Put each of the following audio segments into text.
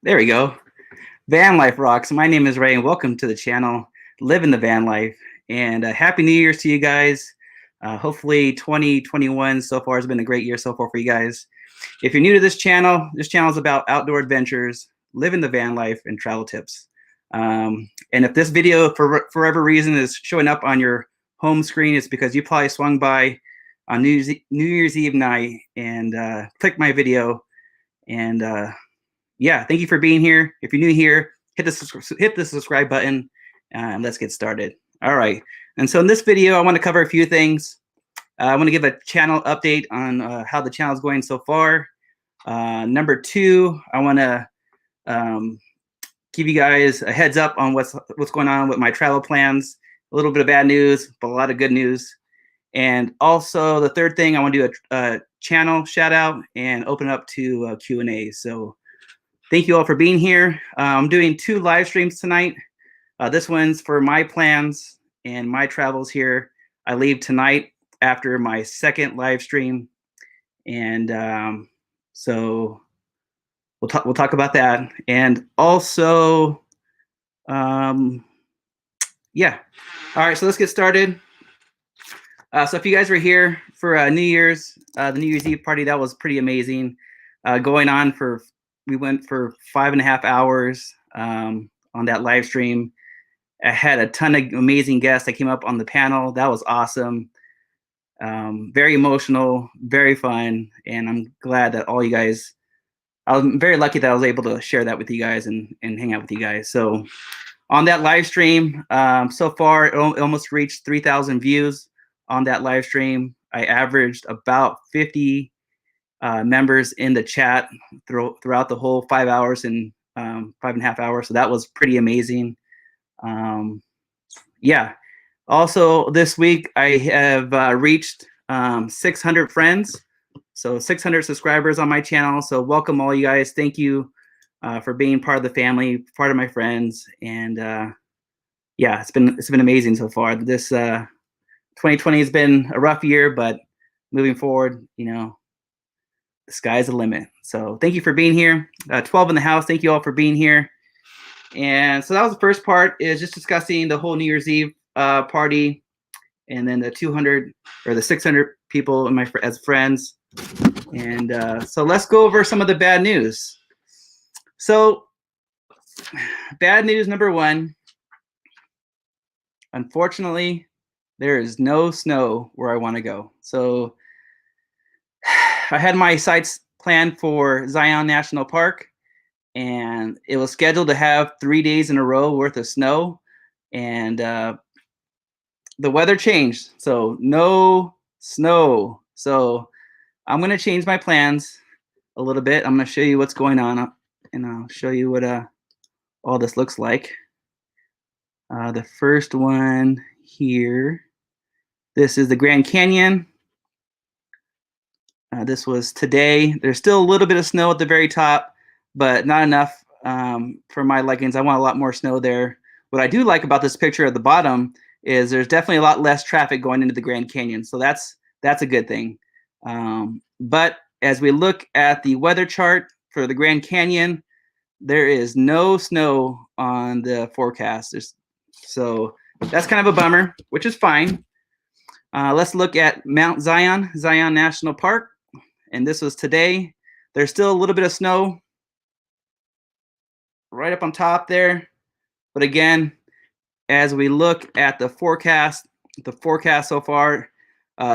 There we go. Van Life Rocks. My name is Ray, and welcome to the channel, Living the Van Life. And Happy New Year's to you guys. Hopefully 2021 so far has been a great year so far for you guys. If you're new to this channel is about outdoor adventures, living the van life, and travel tips. And if this video, for whatever reason, is showing up on your home screen, it's because you probably swung by on New Year's Eve night and clicked my video. And yeah, thank you for being here. If you're new here, hit the subscribe button and let's get started. All right. And so in this video, I want to cover a few things. I want to give a channel update on how the channel is going so far. Number two, I want to give you guys a heads up on what's going on with my travel plans. A little bit of bad news, but a lot of good news. And also the third thing, I want to do a channel shout out and open up to Q&A. So thank you all for being here. I'm doing 2 live streams tonight. This one's for my plans and my travels here. I leave tonight after my second live stream, and so we'll talk about that. And also, yeah. All right, so let's get started. So if you guys were here for New Year's, the New Year's Eve party, that was pretty amazing. We went for 5.5 hours on that live stream. I had a ton of amazing guests that came up on the panel. That was awesome. Very emotional, very fun, and I'm glad that all you guys, I'm very lucky that I was able to share that with you guys and hang out with you guys. So on that live stream, so far it almost reached 3,000 views on that live stream. I averaged about 50 members in the chat throughout the whole 5 hours and 5.5 hours. So that was pretty amazing. Yeah. Also this week I have reached 600 friends. So 600 subscribers on my channel. So welcome all you guys. Thank you for being part of the family, part of my friends. And yeah, it's been amazing so far. This 2020 has been a rough year, but moving forward, you know, the sky's the limit. So thank you for being here. 12 in the house. Thank you all for being here. And so that was the first part, is just discussing the whole New Year's Eve party, and then the 200 or the 600 people in as friends. And so let's go over some of the bad news. So bad news number 1, unfortunately, there is no snow where I want to go. So I had my sites planned for Zion National Park, and it was scheduled to have 3 days in a row worth of snow, and the weather changed, so no snow. So I'm going to change my plans a little bit. I'm going to show you what's going on, and I'll show you what all this looks like. The first one here, this is the Grand Canyon. This was today. There's still a little bit of snow at the very top, but not enough for my likings. I want a lot more snow there. What I do like about this picture at the bottom is there's definitely a lot less traffic going into the Grand Canyon. So that's a good thing. But as we look at the weather chart for the Grand Canyon, there is no snow on the forecast. So that's kind of a bummer, which is fine. Let's look at Mount Zion National Park. And this was today. There's still a little bit of snow right up on top there. But again, as we look at the forecast so far,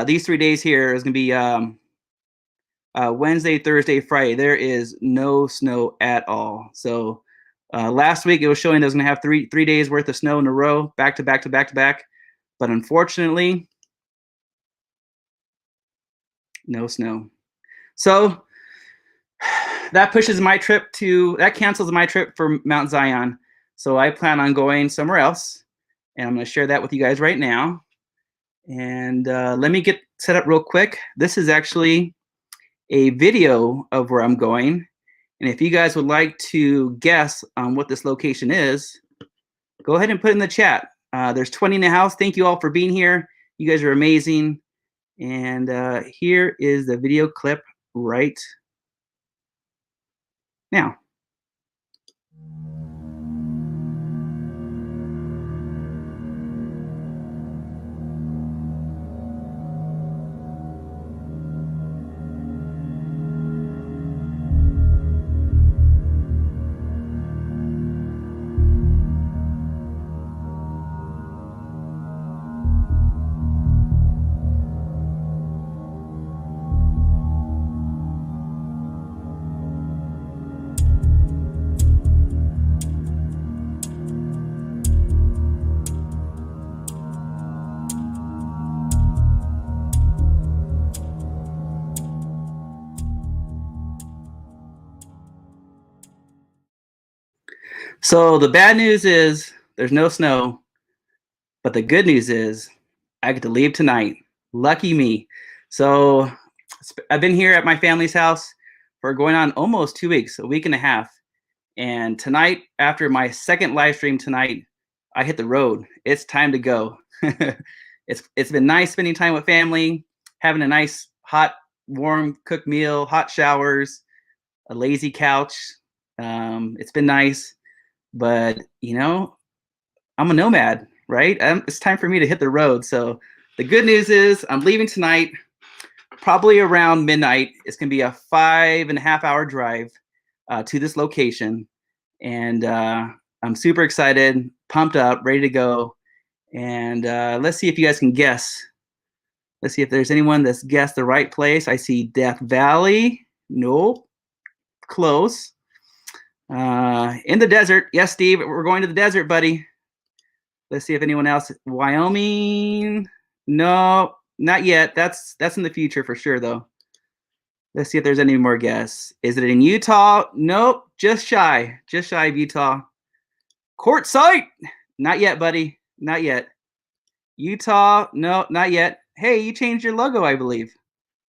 these 3 days here is going to be Wednesday, Thursday, Friday. There is no snow at all. So last week it was showing there's going to have three days worth of snow in a row, back to back to back to back. But unfortunately, no snow. So that cancels my trip for Mount Zion. So I plan on going somewhere else, and I'm going to share that with you guys right now. And let me get set up real quick. This is actually a video of where I'm going. And if you guys would like to guess on what this location is, go ahead and put it in the chat. There's 20 in the house. Thank you all for being here. You guys are amazing. And here is the video clip right now. So the bad news is there's no snow, but the good news is I get to leave tonight. Lucky me. So I've been here at my family's house for going on almost 2 weeks, a week and a half. And tonight, after my second live stream tonight, I hit the road. It's time to go. It's been nice spending time with family, having a nice hot, warm cooked meal, hot showers, a lazy couch. It's been nice, but I'm a nomad, right? It's time for me to hit the road. So the good news is I'm leaving tonight, probably around midnight. It's gonna be a 5.5 hour drive to this location, and I'm super excited, pumped up, ready to go. And let's see if you guys can guess. Let's see if there's anyone that's guessed the right place. I see Death Valley. Nope. Close. In the desert. Yes, Steve, we're going to the desert, buddy. Let's see if anyone else. Wyoming. No, not yet. That's in the future for sure, though. Let's see if there's any more guess. Is it in Utah? Nope. Just shy of Utah. Quartzsite. Not yet, buddy. Not yet. Utah. No, not yet. Hey, you changed your logo, I believe.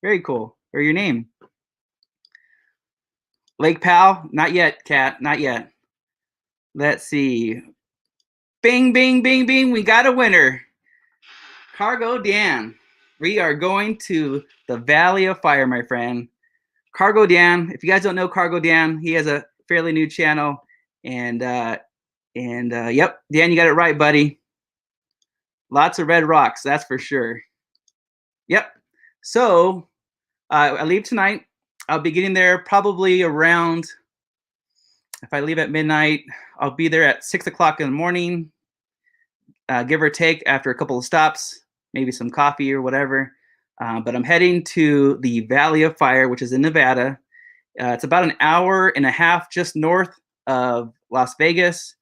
Very cool. Or your name. Lake Powell. Not yet, Kat. Not yet. Let's see. Bing, bing, bing, bing. We got a winner. Cargo Dan. We are going to the Valley of Fire, my friend. Cargo Dan. If you guys don't know Cargo Dan, he has a fairly new channel. And yep, Dan, you got it right, buddy. Lots of red rocks, that's for sure. Yep. So I leave tonight. I'll be getting there probably around, if I leave at midnight, I'll be there at 6 o'clock in the morning, give or take, after a couple of stops, maybe some coffee or whatever. But I'm heading to the Valley of Fire, which is in Nevada. It's about an hour and a half just north of Las Vegas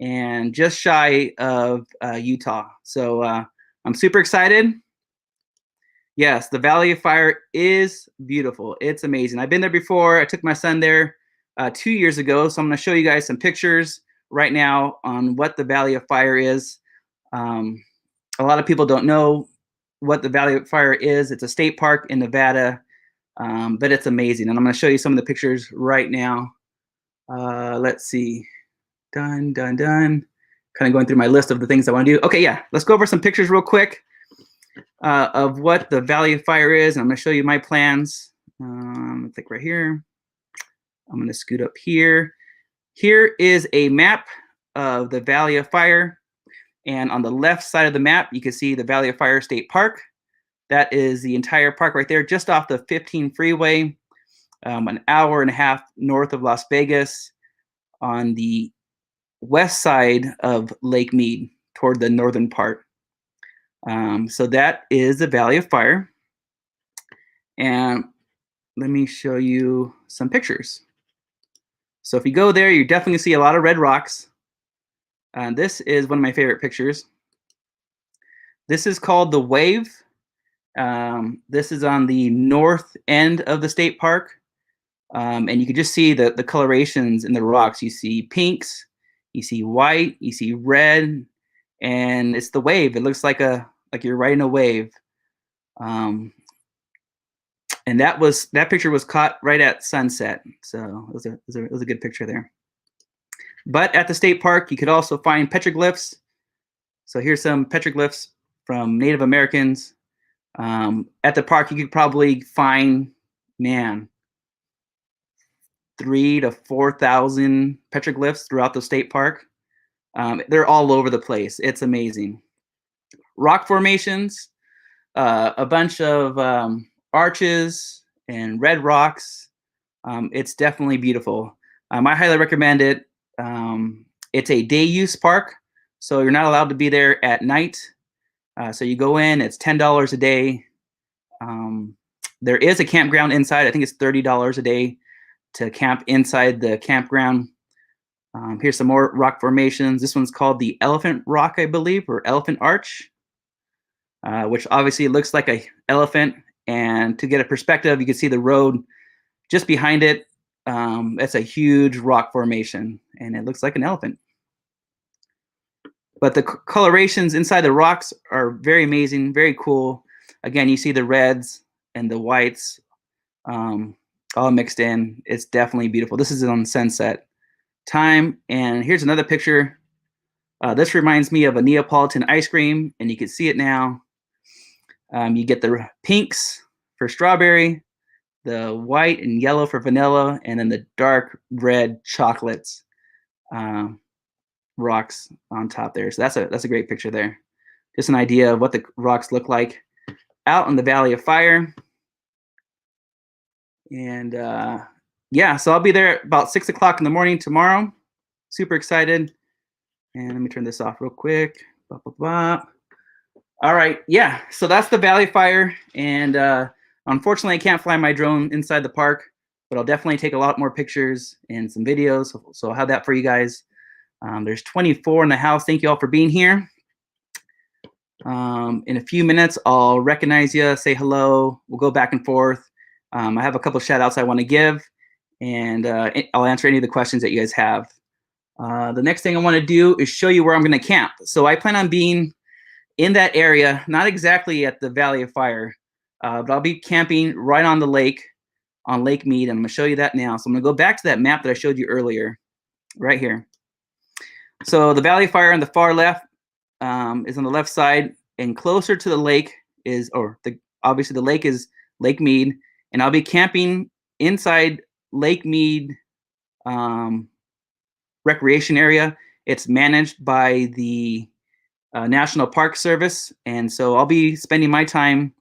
and just shy of Utah. So I'm super excited. Yes, the Valley of Fire is beautiful. It's amazing. I've been there before. I took my son there 2 years ago. So I'm going to show you guys some pictures right now on what the Valley of Fire is. A lot of people don't know what the Valley of Fire is. It's a state park in Nevada, but it's amazing. And I'm going to show you some of the pictures right now. Let's see. Done. Kind of going through my list of the things I want to do. Okay, yeah. Let's go over some pictures real quick of what the Valley of Fire is. And I'm going to show you my plans. Click right here. I'm going to scoot up here. Here is a map of the Valley of Fire. And on the left side of the map, you can see the Valley of Fire State Park. That is the entire park right there, just off the 15 freeway, an hour and a half north of Las Vegas, on the west side of Lake Mead, toward the northern part. So that is the Valley of Fire. And let me show you some pictures. So if you go there, you're definitely gonna see a lot of red rocks. This is one of my favorite pictures. This is called the Wave. This is on the north end of the state park. And you can just see the colorations in the rocks. You see pinks, you see white, you see red, and it's the wave. It looks like you're riding a wave. And that picture was caught right at sunset. So it was a good picture there. But at the state park, you could also find petroglyphs. So here's some petroglyphs from Native Americans. At the park, you could probably find, 3,000 to 4,000 petroglyphs throughout the state park. They're all over the place. It's amazing. Rock formations, a bunch of arches and red rocks. It's definitely beautiful. I highly recommend it. It's a day use park, so you're not allowed to be there at night. So you go in, it's $10 a day. There is a campground inside. I think it's $30 a day to camp inside the campground. Here's some more rock formations. This one's called the Elephant Rock, I believe, or Elephant Arch, which obviously looks like an elephant. And to get a perspective, you can see the road just behind it. That's a huge rock formation, and it looks like an elephant. But the colorations inside the rocks are very amazing, very cool. Again, you see the reds and the whites all mixed in. It's definitely beautiful. This is on sunset time. And here's another picture. This reminds me of a Neapolitan ice cream, and you can see it now. You get the pinks for strawberry, the white and yellow for vanilla, and then the dark red chocolates rocks on top there. So that's a great picture there. Just an idea of what the rocks look like out in the Valley of Fire. And yeah, so I'll be there about 6 o'clock in the morning tomorrow. Super excited. And let me turn this off real quick. Blah, blah, blah. All right, yeah, so that's the Valley Fire. And unfortunately, I can't fly my drone inside the park, but I'll definitely take a lot more pictures and some videos. So I'll have that for you guys. There's 24 in the house. Thank you all for being here. In a few minutes, I'll recognize you, say hello. We'll go back and forth. I have a couple shout outs I want to give, and I'll answer any of the questions that you guys have. The next thing I want to do is show you where I'm going to camp. So I plan on being in that area, not exactly at the Valley of Fire, but I'll be camping right on the lake, on Lake Mead. I'm going to show you that now. So I'm going to go back to that map that I showed you earlier, right here. So the Valley of Fire on the far left is on the left side, and closer to the lake is, obviously the lake is Lake Mead, and I'll be camping inside Lake Mead recreation area. It's managed by the National Park Service, and so I'll be spending my time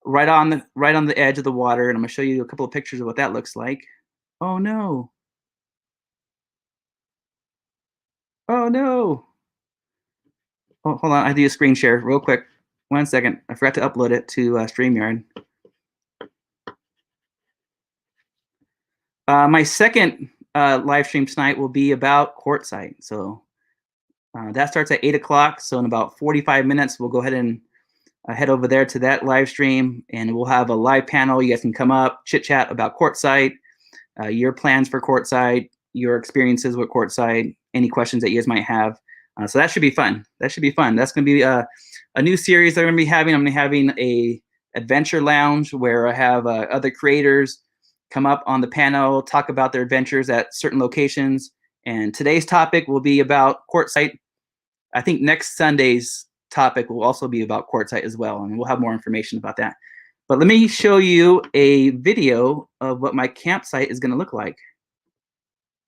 right on the edge of the water, and I'm gonna show you a couple of pictures of what that looks like. Oh no! Oh no! Oh, hold on, I do a screen share real quick. 1 second, I forgot to upload it to StreamYard. My second live stream tonight will be about quartzite. So that starts at 8 o'clock. So in about 45 minutes, we'll go ahead and head over there to that live stream, and we'll have a live panel. You guys can come up, chit chat about quartzite, your plans for quartzite, your experiences with quartzite, any questions that you guys might have. So that should be fun. That should be fun. That's going to be a new series that I'm going to be having. I'm going to be having a adventure lounge where I have other creators come up on the panel, talk about their adventures at certain locations. And today's topic will be about quartzite. I think next Sunday's topic will also be about quartzite as well, and we'll have more information about that. But let me show you a video of what my campsite is going to look like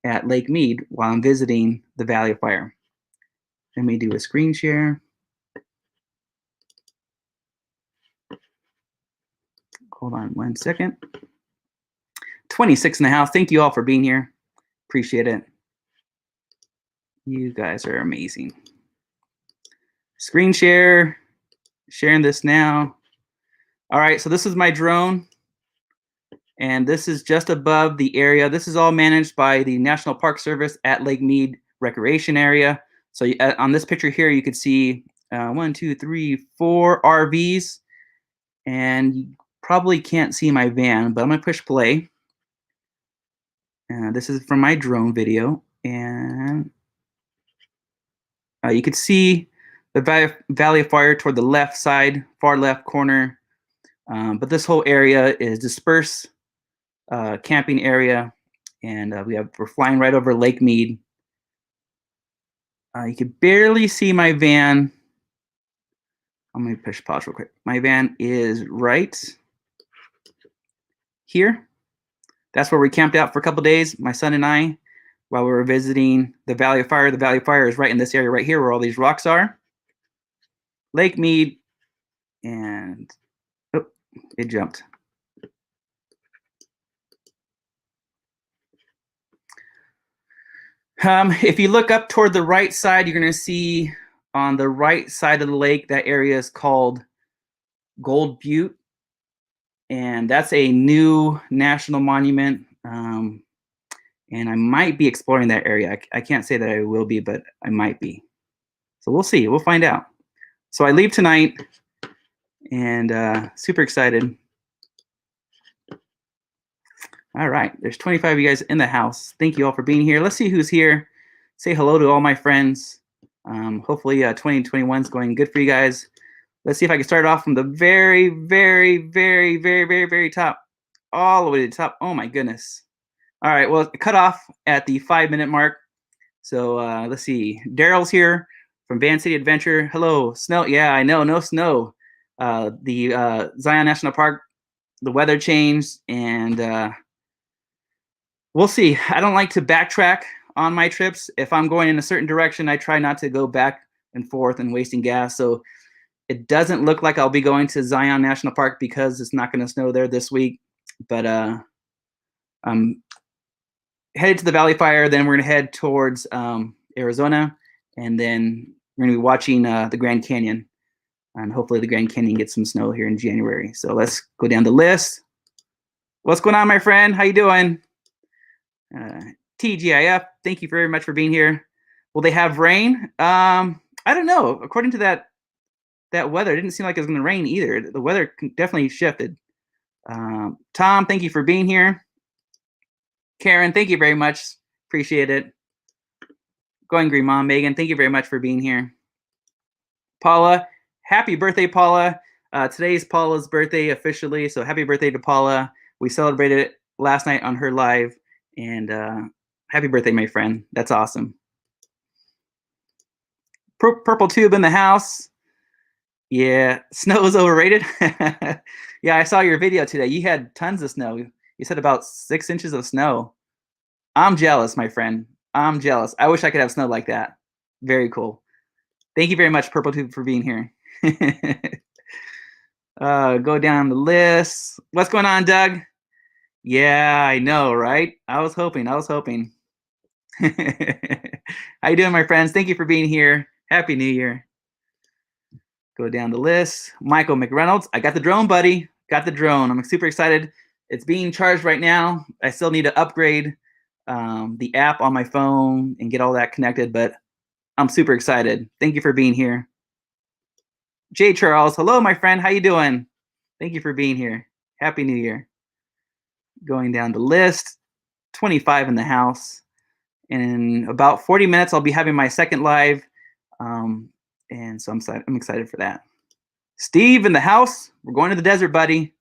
at Lake Mead while I'm visiting the Valley of Fire. Let me do a screen share. Hold on 1 second. 26 in the house. Thank you all for being here. Appreciate it. You guys are amazing. Screen share, sharing this now. All right, so this is my drone, and this is just above the area. This is all managed by the National Park Service at Lake Mead Recreation Area. So on this picture here, you can see 1, 2, 3, 4 RVs, and you probably can't see my van, but I'm gonna push play. This is from my drone video, and you can see the Valley of Fire toward the left side, far left corner. But this whole area is dispersed camping area, and we're flying right over Lake Mead. You can barely see my van. I'm gonna push pause real quick. My van is right here. That's where we camped out for a couple days, my son and I, while we were visiting the Valley of Fire. The Valley of Fire is right in this area right here where all these rocks are. Lake Mead, and oh, it jumped. If you look up toward the right side, you're going to see on the right side of the lake, that area is called Gold Butte. And that's a new national monument. And I might be exploring that area. I can't say that I will be, but I might be. So we'll see. We'll find out. So I leave tonight, and super excited. All right, there's 25 of you guys in the house. Thank you all for being here. Let's see who's here. Say hello to all my friends. Hopefully 2021 is going good for you guys. Let's see if I can start off from the very, very, very, very, very, very top, all the way to the top. Oh my goodness. All right, well, cut off at the 5-minute mark. So let's see. Daryl's here from Van City Adventure. Hello, snow. Yeah, I know, no snow. The Zion National Park, the weather changed, and we'll see. I don't like to backtrack on my trips. If I'm going in a certain direction, I try not to go back and forth and wasting gas. So it doesn't look like I'll be going to Zion National Park because it's not going to snow there this week. But I'm headed to the Valley Fire. Then we're going to head towards Arizona. And then we're going to be watching the Grand Canyon. And hopefully the Grand Canyon gets some snow here in January. So let's go down the list. What's going on, my friend? How you doing? TGIF, thank you very much for being here. Will they have rain? I don't know. According to that weather, it didn't seem like it was going to rain either. The weather definitely shifted. Tom, thank you for being here. Karen, thank you very much. Appreciate it. Going Green Mom, Megan, thank you very much for being here. Paula, happy birthday, Paula. Today's Paula's birthday officially, so happy birthday to Paula. We celebrated it last night on her live, and happy birthday, my friend. That's awesome. Purple Tube in the house. Yeah, snow is overrated. Yeah, I saw your video today. You had tons of snow. You said about 6 inches of snow. I'm jealous, my friend. I'm jealous. I wish I could have snow like that. Very cool. Thank you very much, Purple Tube, for being here. Go down the list. What's going on, Doug? Yeah, I know, right? I was hoping. How you doing, my friends? Thank you for being here. Happy New Year. Go down the list. Michael McReynolds. I got the drone, buddy. Got the drone. I'm super excited. It's being charged right now. I still need to upgrade the app on my phone and get all that connected, but I'm super excited. Thank you for being here. Jay Charles. Hello, my friend. How you doing? Thank you for being here. Happy New Year. Going down the list. 25 in the house. In about 40 minutes, I'll be having my second live. And so I'm excited for that. Steve in the house. We're going to the desert, buddy.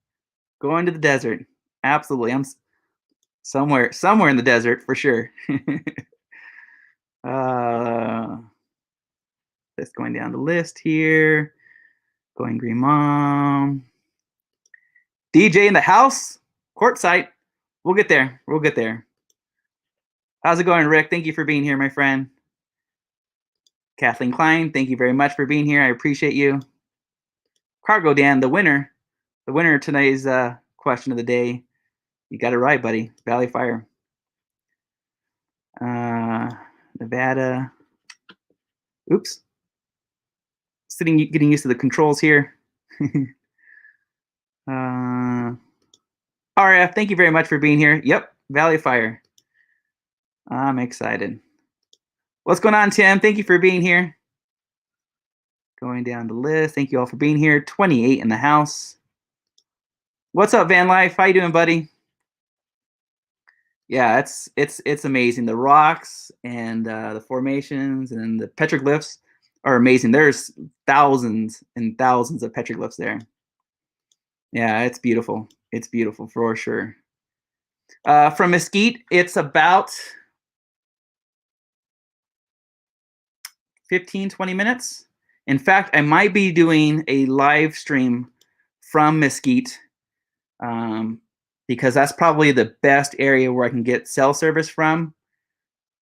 Going to the desert. Absolutely. I'm somewhere in the desert for sure. Just going down the list here. Going Green Mom. DJ in the house. Quartzite. We'll get there. We'll get there. How's it going, Rick? Thank you for being here, my friend. Kathleen Klein, thank you very much for being here. I appreciate you. Cargo Dan, the winner of today's question of the day. You got it right, buddy. Valley Fire. Nevada. Oops. Getting used to the controls here. RF, thank you very much for being here. Yep, Valley Fire. I'm excited. What's going on, Tim? Thank you for being here. Going down the list. Thank you all for being here. 28 in the house. What's up, Van Life? How you doing, buddy? Yeah, it's amazing. The rocks and the formations and the petroglyphs are amazing. There's thousands and thousands of petroglyphs there. Yeah, it's beautiful. It's beautiful for sure. From Mesquite, it's about 15, 20 minutes. In fact, I might be doing a live stream from Mesquite because that's probably the best area where I can get cell service from.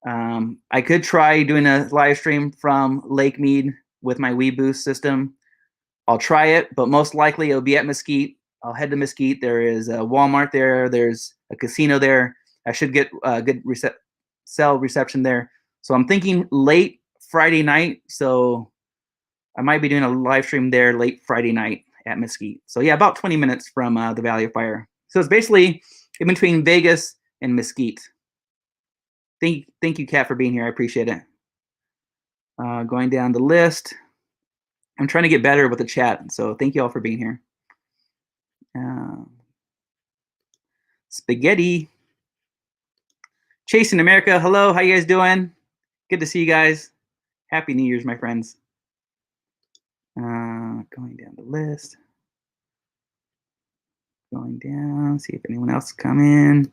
I could try doing a live stream from Lake Mead with my WeBoost system. I'll try it, but most likely it'll be at Mesquite. I'll head to Mesquite. There is a Walmart there. There's a casino there. I should get good cell reception there. So I'm thinking late Friday night. So I might be doing a live stream there late Friday night at Mesquite. So yeah, about 20 minutes from the Valley of Fire. So it's basically in between Vegas and Mesquite. Thank you, Kat, for being here. I appreciate it. Going down the list. I'm trying to get better with the chat. So thank you all for being here. Spaghetti. Chase in America, hello. How you guys doing? Good to see you guys. Happy New Year's, my friends. Going down the list. Going down, see if anyone else come in.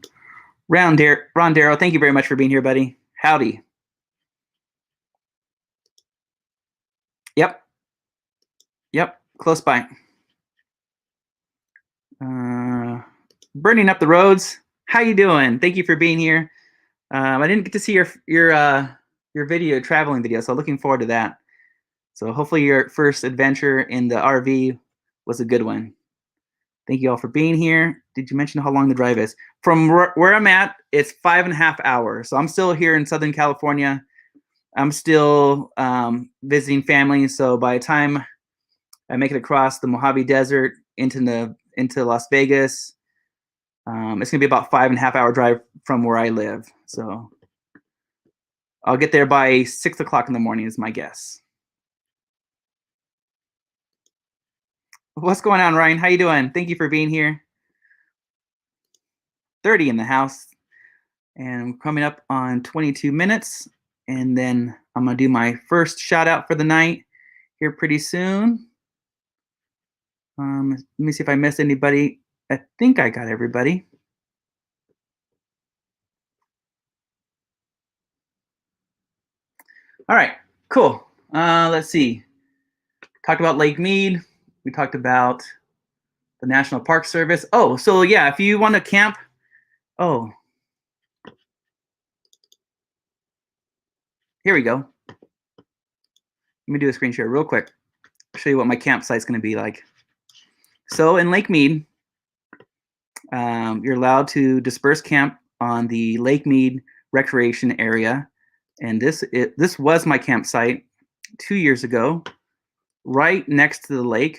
Ron Darrow, thank you very much for being here, buddy. Howdy. Yep. Yep, close by. Burning up the roads. How you doing? Thank you for being here. I didn't get to see your video, traveling video, so looking forward to that. So hopefully your first adventure in the RV was a good one. Thank you all for being here. Did you mention how long the drive is? From where I'm at, it's 5.5 hours. So I'm still here in Southern California. I'm still visiting family. So by the time I make it across the Mojave Desert into Las Vegas, it's gonna be about 5.5 hour drive from where I live. So I'll get there by 6 o'clock in the morning is my guess. What's going on, Ryan? How you doing? Thank you for being here. 30 in the house, and I'm coming up on 22 minutes, and then I'm gonna do my first shout out for the night here pretty soon. Let me see if I missed anybody. I think I got everybody. All right, cool. Let's see. Talked about Lake Mead. We talked about the National Park Service. Oh, so yeah, if you want to camp, oh, here we go. Let me do a screen share real quick. Show you what my campsite's going to be like. So in Lake Mead, you're allowed to disperse camp on the Lake Mead recreation area, and this was my campsite 2 years ago, right next to the lake.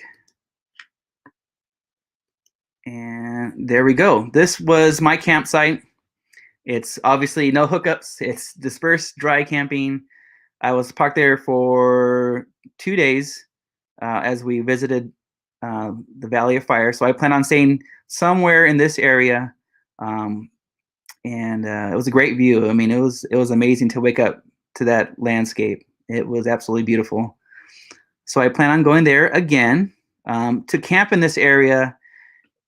And there we go. This was my campsite. It's obviously no hookups. It's dispersed dry camping. I was parked there for 2 days as we visited the Valley of Fire. So I plan on staying somewhere in this area. And it was a great view. I mean, it was amazing to wake up to that landscape. It was absolutely beautiful. So I plan on going there again. To camp in this area,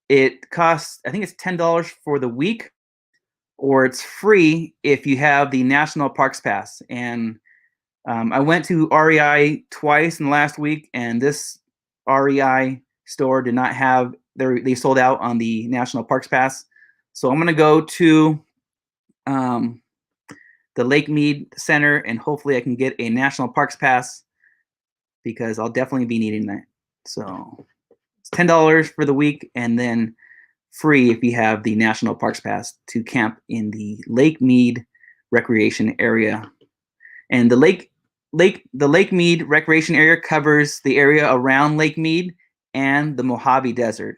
it costs, I think it's $10 for the week, or it's free if you have the National Parks Pass. And I went to REI twice in the last week, and this REI store did not have, they sold out on the National Parks Pass. So I'm gonna go to the Lake Mead Center, and hopefully I can get a National Parks Pass because I'll definitely be needing that. So it's $10 for the week, and then free if you have the National Parks Pass to camp in the Lake Mead recreation area. And the Lake Mead recreation area covers the area around Lake Mead and the Mojave Desert.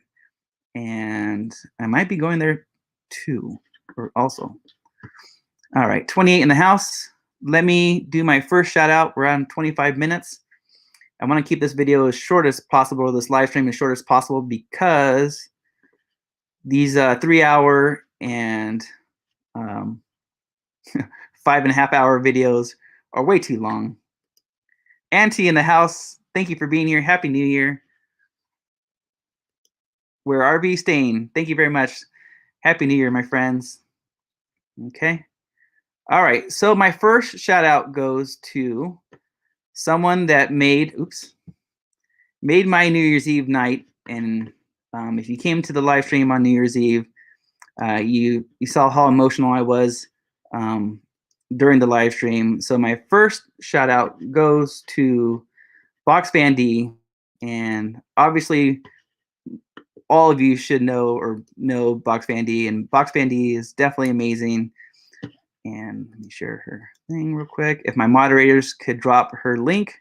And I might be going there too, or also. All right, 28 in the house. Let me do my first shout out. We're on 25 minutes. I want to keep this video as short as possible, this live stream as short as possible, because these 3 hour and 5.5 hour videos are way too long. Auntie in the house, thank you for being here. Happy New Year. We're RV staying. Thank you very much. Happy New Year, my friends. Okay. All right. So my first shout out goes to someone that made my New Year's Eve night. And if you came to the live stream on New Year's Eve, you saw how emotional I was during the live stream. So my first shout out goes to Box Van D, and obviously all of you should know Box Van D, and Box Van D is definitely amazing. And let me share her thing real quick. If my moderators could drop her link.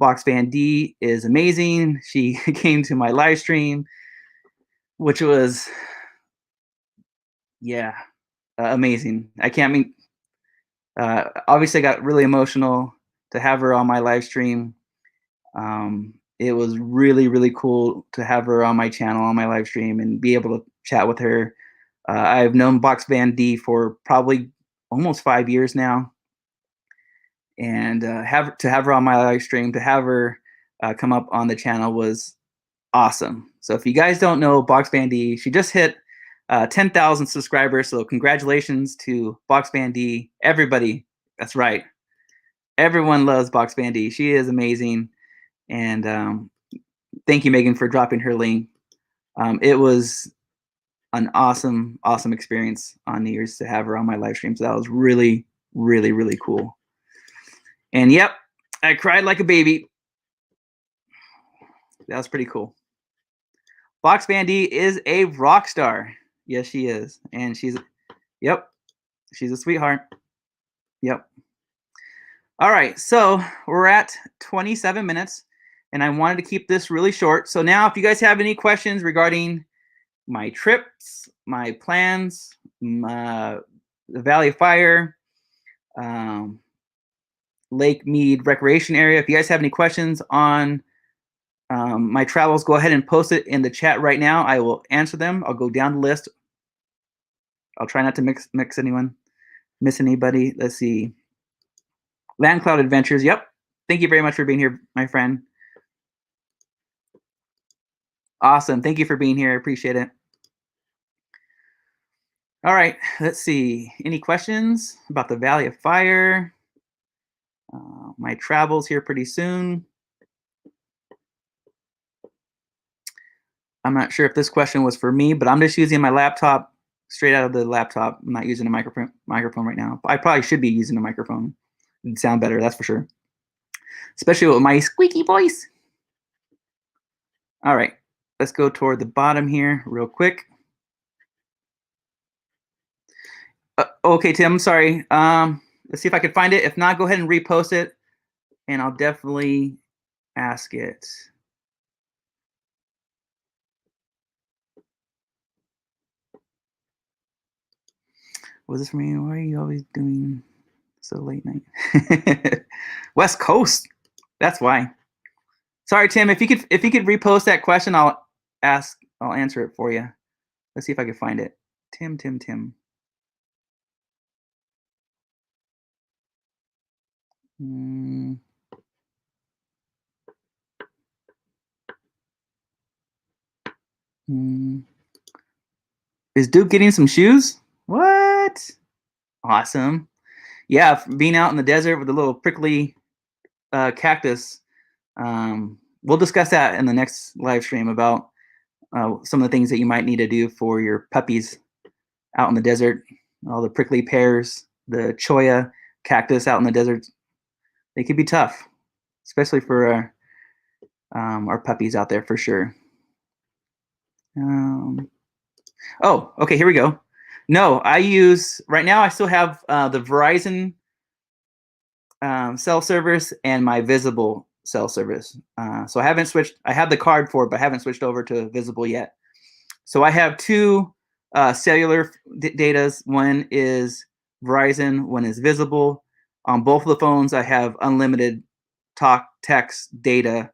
Box Van D is amazing. She came to my live stream, which was, yeah, amazing. I can't mean, obviously I got really emotional to have her on my live stream. It was really, really cool to have her on my channel, on my live stream, and be able to chat with her. I've known Box Van D for probably almost 5 years now, and have her on my live stream, to have her come up on the channel was awesome. So if you guys don't know Box Van D, she just hit 10,000 subscribers. So congratulations to Box Van D. Everybody, that's right. Everyone loves Box Van D. She is amazing. And thank you, Megan, for dropping her link. It was an awesome experience on New Year's to have her on my live stream. So that was really, really, really cool. And yep, I cried like a baby. That was pretty cool. Box Van D is a rock star. Yes, she is. And she's a sweetheart. Yep. All right, so we're at 27 minutes, and I wanted to keep this really short. So now if you guys have any questions regarding my trips, my plans, the Valley of Fire, Lake Mead Recreation Area, if you guys have any questions on my travels, go ahead and post it in the chat right now. I will answer them. I'll go down the list. I'll try not to miss anybody. Let's see. Land Cloud Adventures. Yep. Thank you very much for being here, my friend. Awesome. Thank you for being here. I appreciate it. All right. Let's see. Any questions about the Valley of Fire? My travels here pretty soon. I'm not sure if this question was for me, but I'm just using my laptop straight out of the laptop. I'm not using a microphone right now. I probably should be using a microphone. It'd sound better, that's for sure. Especially with my squeaky voice. All right, let's go toward the bottom here real quick. Okay, Tim, sorry. Let's see if I can find it. If not, go ahead and repost it, and I'll definitely ask it. Was this for me? Why are you always doing so late night? West Coast. That's why. Sorry, Tim. If you could repost that question, I'll answer it for you. Let's see if I can find it. Tim. Is Duke getting some shoes? What? Awesome. Yeah, being out in the desert with a little prickly cactus. We'll discuss that in the next live stream about some of the things that you might need to do for your puppies out in the desert. All the prickly pears, the cholla cactus out in the desert. They could be tough, especially for our puppies out there for sure. Oh, okay, here we go. No, I use, right now I still have the Verizon cell service and my Visible cell service. So I haven't switched, I have the card for it, but I haven't switched over to Visible yet. So I have two cellular datas. One is Verizon, one is Visible. On both of the phones, I have unlimited talk, text, data,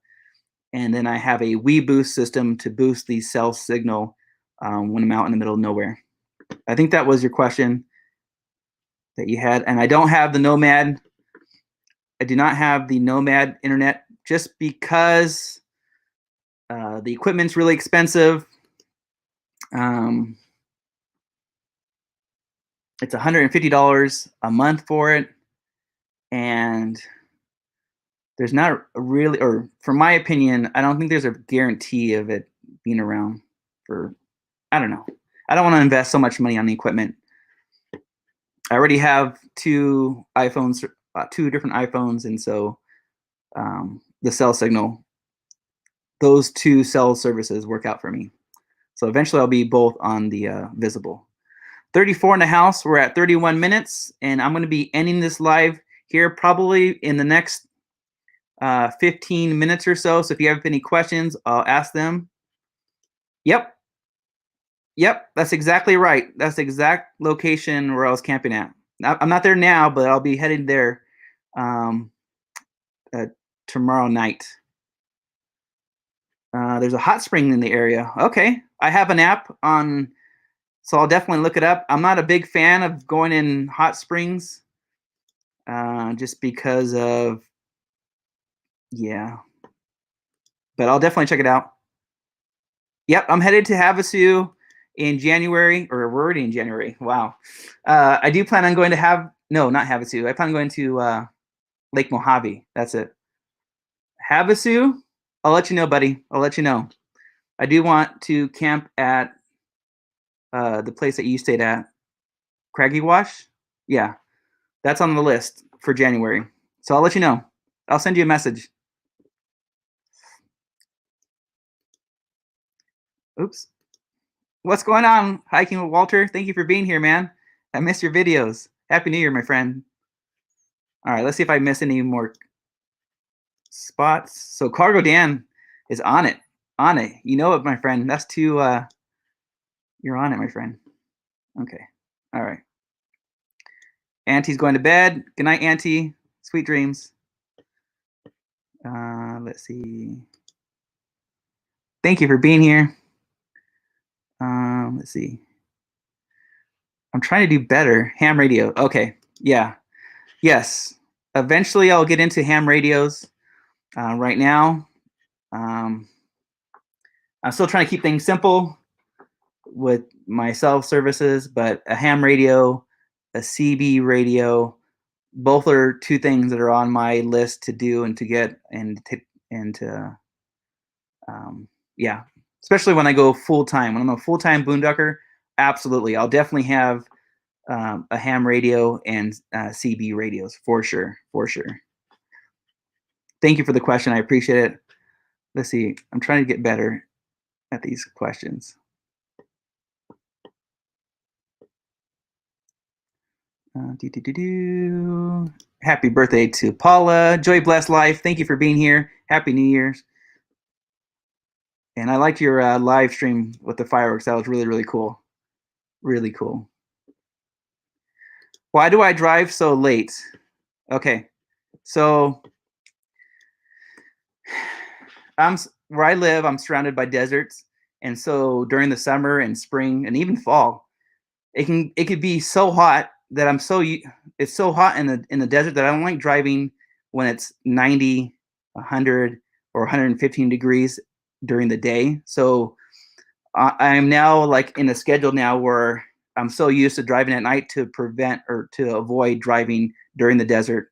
and then I have a WeBoost system to boost the cell signal when I'm out in the middle of nowhere. I think that was your question that you had. And I don't have the Nomad. I do not have the Nomad internet just because the equipment's really expensive. It's $150 a month for it. And there's not really, or from my opinion, I don't think there's a guarantee of it being around for, I don't know. I don't want to invest so much money on the equipment. I already have two iPhones, two different iPhones, and so the cell signal, those two cell services work out for me. So eventually I'll be both on the Visible. 34 in the house, we're at 31 minutes, and I'm going to be ending this live here probably in the next 15 minutes or so. So if you have any questions, I'll ask them. Yep, that's exactly right. That's the exact location where I was camping at. I'm not there now, but I'll be heading there tomorrow night. There's a hot spring in the area. Okay, I have an app on So I'll definitely look it up. I'm not a big fan of going in hot springs, just because of, yeah. But I'll definitely check it out. Yep, I'm headed to Havasu in January, or we're already in January. Wow. I do plan on going to no, not Havasu. I plan on going to Lake Mojave. That's it. Havasu, I'll let you know, buddy. I'll let you know. I do want to camp at the place that you stayed at, Craggy Wash. Yeah, that's on the list for January. So I'll let you know. I'll send you a message. Oops. What's going on, Hiking with Walter? Thank you for being here, man. I missed your videos. Happy New Year, my friend. All right, let's see if I miss any more spots. So Cargo Dan is on it. On it. You know it, my friend. That's too you're on it, my friend. Okay. All right. Auntie's going to bed. Good night, Auntie. Sweet dreams. Let's see. Thank you for being here. Let's see. I'm trying to do better. Ham radio. Okay. Yeah. Yes. Eventually, I'll get into ham radios. Right now, I'm still trying to keep things simple with my self services, but a ham radio, a CB radio, both are two things that are on my list to do and to get and to yeah, especially when I go full time. When I'm a full time boondocker, absolutely, I'll definitely have a ham radio and CB radios for sure, for sure. Thank you for the question. I appreciate it. Let's see. I'm trying to get better at these questions. Happy birthday to Paula. Joy, blessed life. Thank you for being here. Happy New Year's. And I liked your live stream with the fireworks. That was really, really cool. Really cool. Why do I drive so late? Okay, so where I live, I'm surrounded by deserts, and so during the summer and spring and even fall, it could be so hot that it's so hot in the desert that I don't like driving when it's 90, 100, or 115 degrees during the day. So I'm now like in a schedule now where I'm so used to driving at night to prevent or to avoid driving during the desert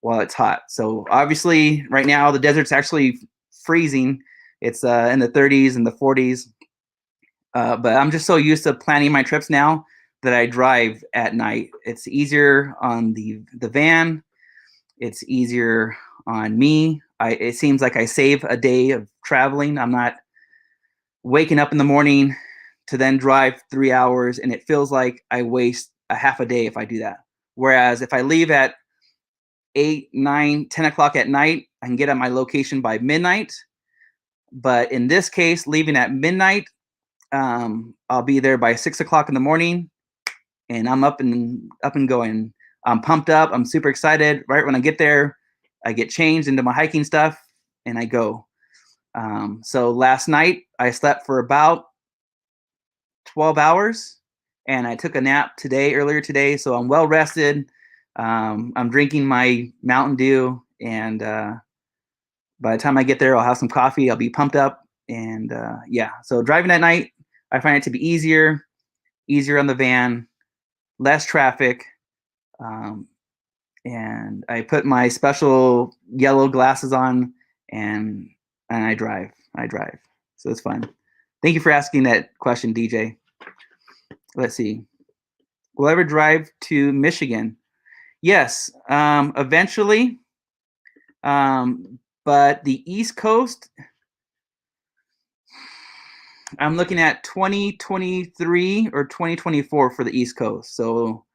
while it's hot. So obviously right now the desert's actually freezing. It's in the 30s and the 40s. But I'm just so used to planning my trips now that I drive at night. It's easier on the van. It's easier on me. It seems like I save a day of traveling. I'm not waking up in the morning to then drive 3 hours, and it feels like I waste a half a day if I do that. Whereas if I leave at 8, 9, 10 o'clock at night, I can get at my location by midnight. But in this case, leaving at midnight, I'll be there by 6 o'clock in the morning, and I'm up and going. I'm pumped up. I'm super excited. Right when I get there, I get changed into my hiking stuff, and I go. So last night I slept for about 12 hours, and I took a nap earlier today. So I'm well rested. I'm drinking my Mountain Dew, and by the time I get there, I'll have some coffee. I'll be pumped up, and yeah. So driving at night, I find it to be easier on the van, less traffic, and I put my special yellow glasses on, and I drive. So it's fun. Thank you for asking that question, DJ. Let's see. Will I ever drive to Michigan? Yes, eventually. But the East Coast, I'm looking at 2023 or 2024 for the East Coast. So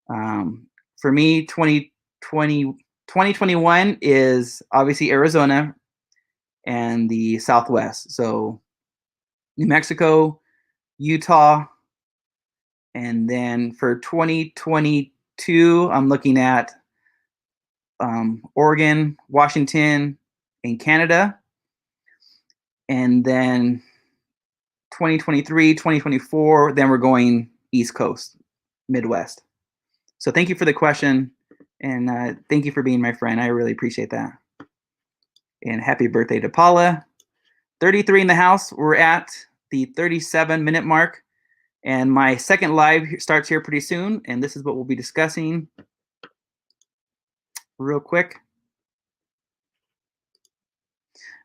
for me, 2021 is obviously Arizona and the Southwest. So New Mexico, Utah, and then for 2022, I'm looking at Oregon, Washington, and Canada. And then 2023, 2024, then we're going East Coast, Midwest. So thank you for the question, and thank you for being my friend. I really appreciate that. And happy birthday to Paula. 33 in the house. We're at the 37-minute mark, and my second live starts here pretty soon, and this is what we'll be discussing real quick.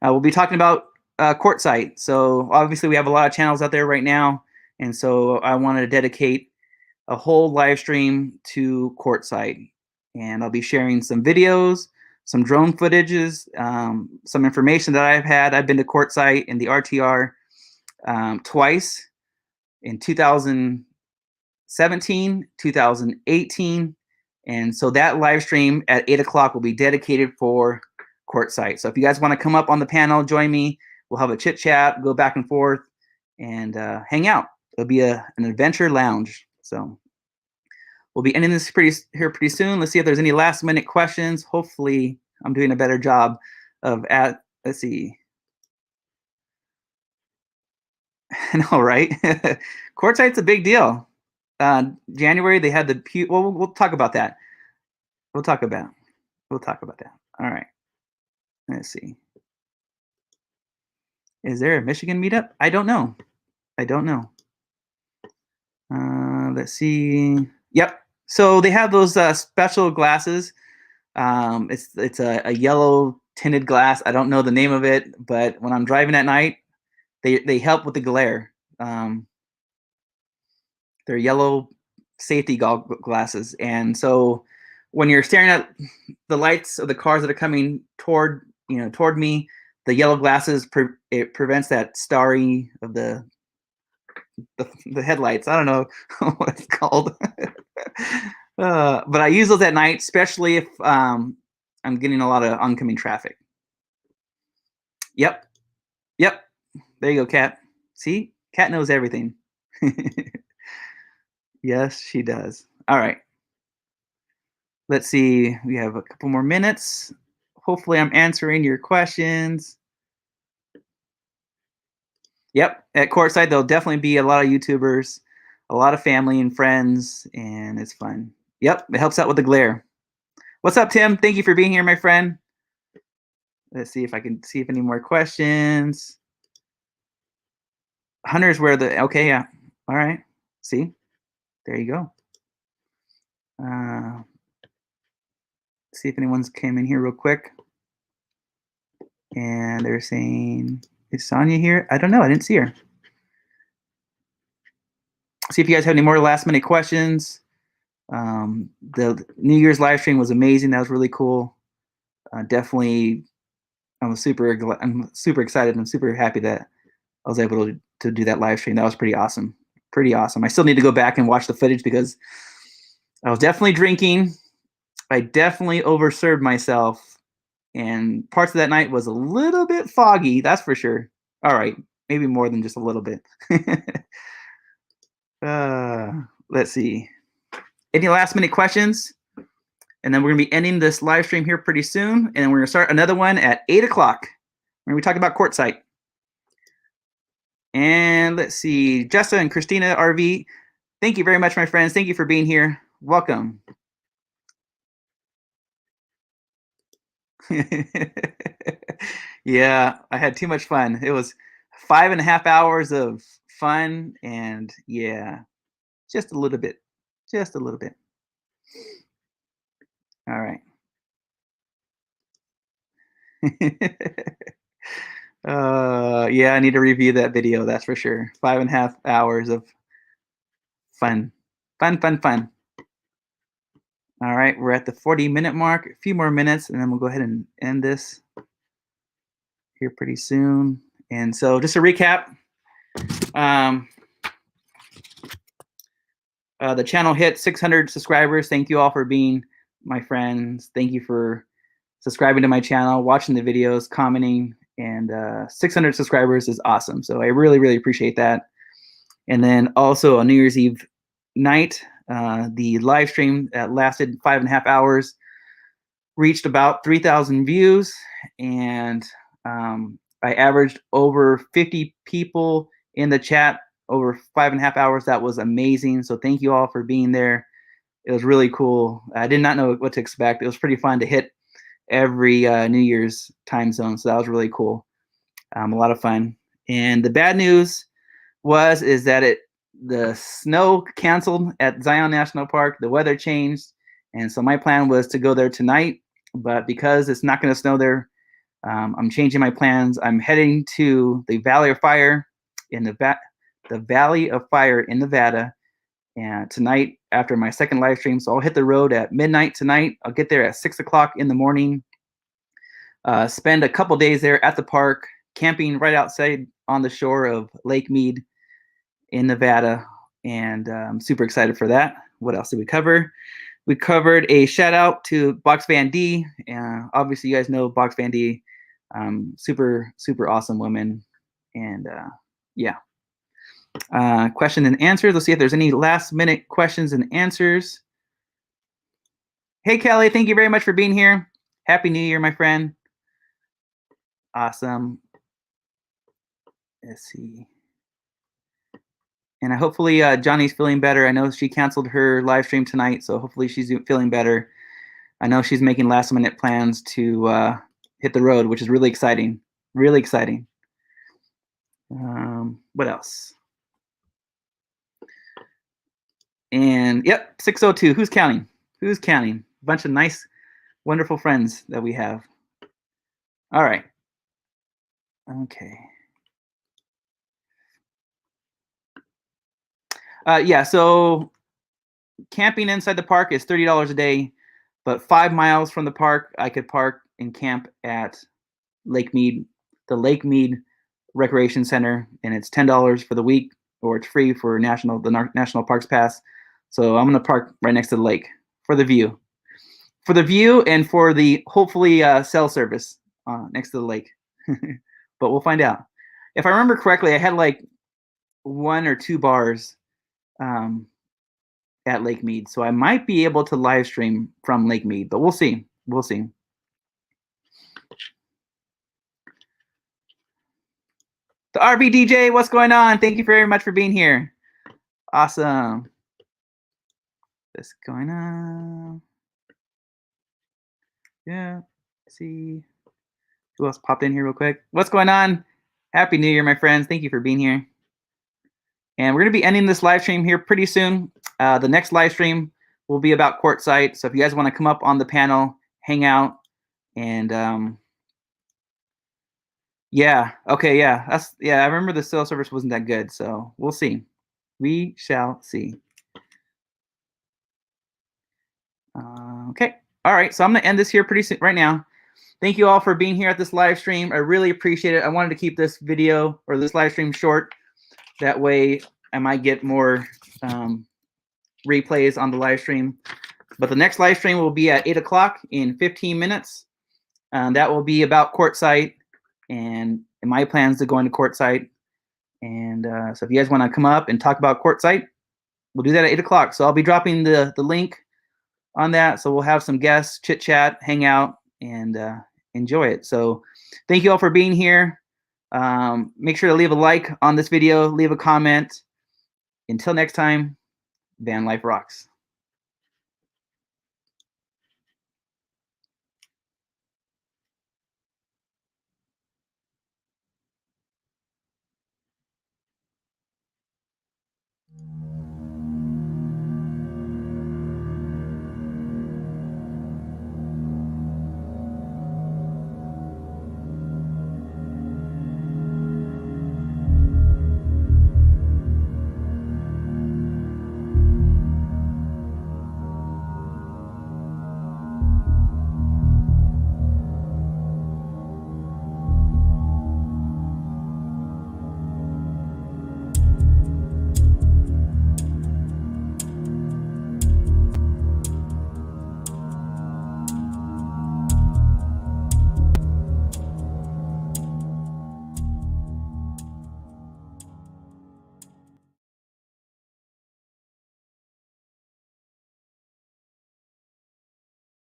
We'll be talking about Quartzsite. So obviously we have a lot of channels out there right now, and so I wanted to dedicate a whole live stream to Quartzsite, and I'll be sharing some videos, some drone footages, some information that I've had. I've been to Quartzsite in the RTR twice, in 2017, 2018, and so that live stream at 8 o'clock will be dedicated for Quartzsite. So if you guys want to come up on the panel, join me. We'll have a chit chat, go back and forth, and hang out. It'll be an adventure lounge. So we'll be ending this pretty soon. Let's see if there's any last minute questions. Hopefully I'm doing a better job of let's see. No, right? Quartzsite's a big deal. January they had the well, we'll talk about that. We'll talk about that. All right. Let's see. Is there a Michigan meetup? I don't know. Let's see. Yep. So they have those special glasses. It's a yellow tinted glass. I don't know the name of it, but when I'm driving at night, they help with the glare. They're yellow safety glasses, and so when you're staring at the lights of the cars that are coming toward me, the yellow glasses it prevents that starry of the headlights. I don't know what it's called. But I use those at night, especially if I'm getting a lot of oncoming traffic. Yep. There you go, Kat. See, Kat knows everything. Yes, she does. All right. Let's see. We have a couple more minutes. Hopefully, I'm answering your questions. Yep, at Quartzsite, there'll definitely be a lot of YouTubers, a lot of family and friends, and it's fun. Yep, it helps out with the glare. What's up, Tim? Thank you for being here, my friend. Let's see if I can see if any more questions. Hunter's where the okay, yeah. All right. See, there you go. See if anyone's came in here real quick. And they're saying, is Sonia here? I don't know. I didn't see her. See if you guys have any more last minute questions. The New Year's live stream was amazing. That was really cool. Definitely, I'm super excited. I'm super happy that I was able to do that live stream. That was pretty awesome. I still need to go back and watch the footage because I was definitely drinking. I definitely overserved myself, and parts of that night was a little bit foggy. That's for sure. All right, maybe more than just a little bit. Let's see. Any last minute questions? And then we're gonna be ending this live stream here pretty soon, and we're gonna start another one at 8 o'clock. We're gonna be talking about Quartzsite. And let's see, Jessa and Christina RV, thank you very much, my friends. Thank you for being here. Welcome. Yeah, I had too much fun. It was 5.5 hours of fun, and yeah, just a little bit. All right. Yeah, I need to review that video, that's for sure. 5.5 hours of fun. All right, we're at the 40-minute mark. A few more minutes, and then we'll go ahead and end this here pretty soon. And so just to recap, the channel hit 600 subscribers. Thank you all for being my friends. Thank you for subscribing to my channel, watching the videos, commenting, and 600 subscribers is awesome. So I really appreciate that. And then also on New Year's Eve night, the live stream that lasted 5.5 hours reached about 3,000 views, and I averaged over 50 people in the chat over 5.5 hours. That was amazing. So thank you all for being there. It was really cool. I did not know what to expect. It was pretty fun to hit every New Year's time zone. So that was really cool. A lot of fun. And the bad news is that the snow canceled at Zion National Park. The weather changed. And so my plan was to go there tonight. But because it's not going to snow there, I'm changing my plans. I'm heading to the Valley of Fire in the Valley of Fire in Nevada, and tonight after my second live stream. So I'll hit the road at midnight tonight. I'll get there at 6 o'clock in the morning. Spend a couple days there at the park, camping right outside on the shore of Lake Mead in Nevada, and I'm super excited for that. What else did we cover? We covered a shout out to Box Van D. Obviously, you guys know Box Van D. Super awesome woman, and yeah. Question and answers. Let's see if there's any last minute questions and answers. Hey Kelly, thank you very much for being here. Happy New Year, my friend. Awesome. Let's see. And hopefully Johnny's feeling better. I know she canceled her live stream tonight, so hopefully she's feeling better. I know she's making last minute plans to hit the road, which is really exciting. Really exciting. What else? And yep, 602. Who's counting? Who's counting? A bunch of nice, wonderful friends that we have. All right. Okay. Yeah, so camping inside the park is $30 a day, but 5 miles from the park, I could park and camp at Lake Mead, the Lake Mead Recreation Center, and it's $10 for the week, or it's free for the National Parks Pass. So I'm gonna park right next to the lake for the view, and for the hopefully cell service next to the lake. But we'll find out. If I remember correctly, I had like 1 or 2 bars at Lake Mead, so I might be able to live stream from Lake Mead, but we'll see. We'll see. The RV DJ, what's going on? Thank you very much for being here. Awesome. What's going on? Yeah. Let's see who else popped in here real quick. What's going on? Happy New Year, my friends. Thank you for being here. And we're going to be ending this live stream here pretty soon. The next live stream will be about Quartzsite. So if you guys want to come up on the panel, hang out, and yeah, okay, yeah, I remember the cell service wasn't that good, so we'll see. We shall see. Okay, all right. So I'm gonna end this here pretty soon, right now. Thank you all for being here at this live stream. I really appreciate it. I wanted to keep this video or this live stream short. That way I might get more replays on the live stream. But the next live stream will be at 8 o'clock in 15 minutes. That will be about Quartzsite and my plans to go into Quartzsite. And so if you guys want to come up and talk about Quartzsite, we'll do that at 8 o'clock. So I'll be dropping the link on that. So we'll have some guests, chit chat, hang out, and enjoy it. So thank you all for being here. Make sure to leave a like on this video, leave a comment. Until next time, Van Life rocks.